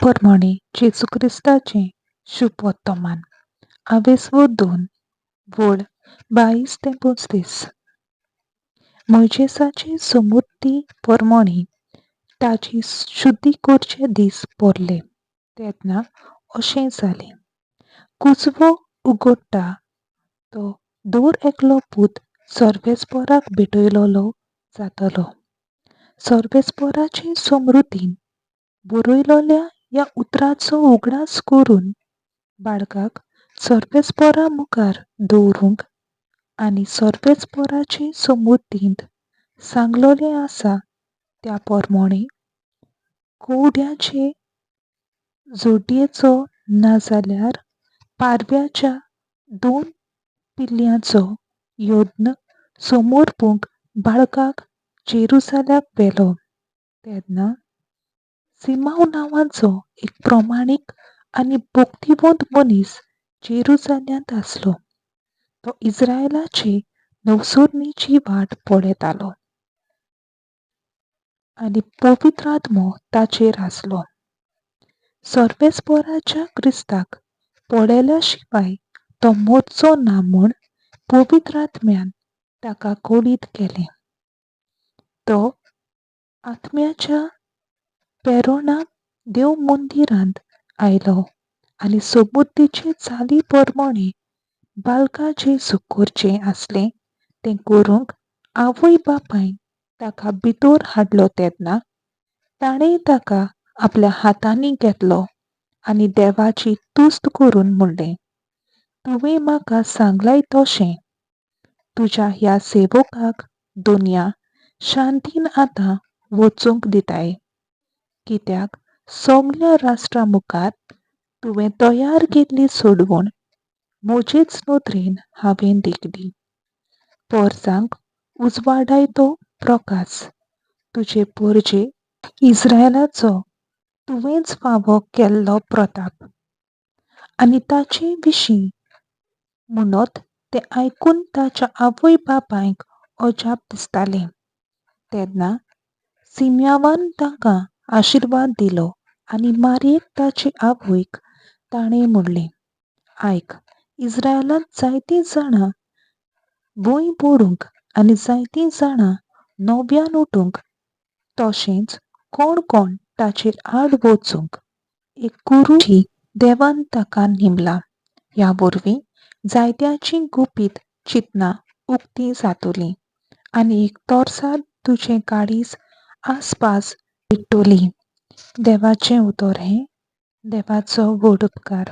प्रमाणे जेजू क्रिस्ताचें शुभ वर्तमान आवेसवो 2 वड 22 ते 35 मोइशेसाचे समृद्धी प्रमाणे ताची शुद्धी करचे दीस पडले तेन्ना अशें जालें. कुजवो उगडटा तो दर एकलो पूत सर्वेस्पराक भेटयलोलो जातलो. सर्वेस्पराचे समृद्धीन बरयलोल्या ह्या उतराचो उगडास करून बाळकाक सर्वेस्परा मुखार दवरूंक आनी सर्वेस्पराचे समृद्धींत सांगलोलें आसा त्या प्रमाणे कवड्याचे जोडयेचो नाजाल्यार पारव्याच्या 2 पिल्ल्यांचो यत्न समर्पूंक बाळकाक जेरुसाल्याक व्हेलो तेन्ना सिमाव नांवाचो एक प्रमाणीक आनी भक्तिवंत मनीस जेरुसाल्यांत आसलो. तो इस्रायेलाचे नवसरणीची वाट पळयतालो आनी पवित्र आत्मो ताचेर आसलो. सर्वेस्पराच्या क्रिस्ताक पळयल्या शिवाय तो मरचो ना म्हूण पवित्र आत्म्यान ताका कळीत केलें. तो आत्म्याच्या प्रेरणान देव मंदिरांत आयलो आनी समृद्धीचे चाली प्रमाणे बाळका जेजू करचें आसलें तें करूंक आवय बापायन ताका भितर हाडलो तेन्ना ताणें ताका आपल्या हातांनी घेतलो आनी देवाची तुस्त करून म्हणलें, तुवें म्हाका सांगलां तशें तुज्या ह्या सेवकाक दुनिया शांतीन आतां वचूंक दिताय. कित्याक सगल्या राष्ट्रां मुखार तुवें तयार केल्ली सोडवण म्हजेच नदरेन हांवें दिकली. पोरसांक उजवाडायतो प्रकाश तुजे परजे इस्रायेलाचो तुवेंच फावो केल्लो प्रताप आनी ताचे विशीं म्हणत तें आयकून ताच्या आवय बापायक अजाप दिसतालें. तेन्ना सिम्यावान ताका आशिर्वाद दिलो आनी मारयेक ताचे आवयक ताणें म्हणलें, आयक, इस्रायेलांत जायतीं जाणां भंय पडूंक आनी जायतीं जाणां नव्यान उठूंक तशेंच कोण कोण ताचेर आड वचूंक एक कुरूची देवान ताका नेमला. ह्या वरवीं जायत्यांची गुपीत चिंतना उक्तीं जातलीं आनी एक तोरसाद तुजें काळीज आसपास पेट्टोली. देवाचें उतर हें देवाचो व्हड उपकार.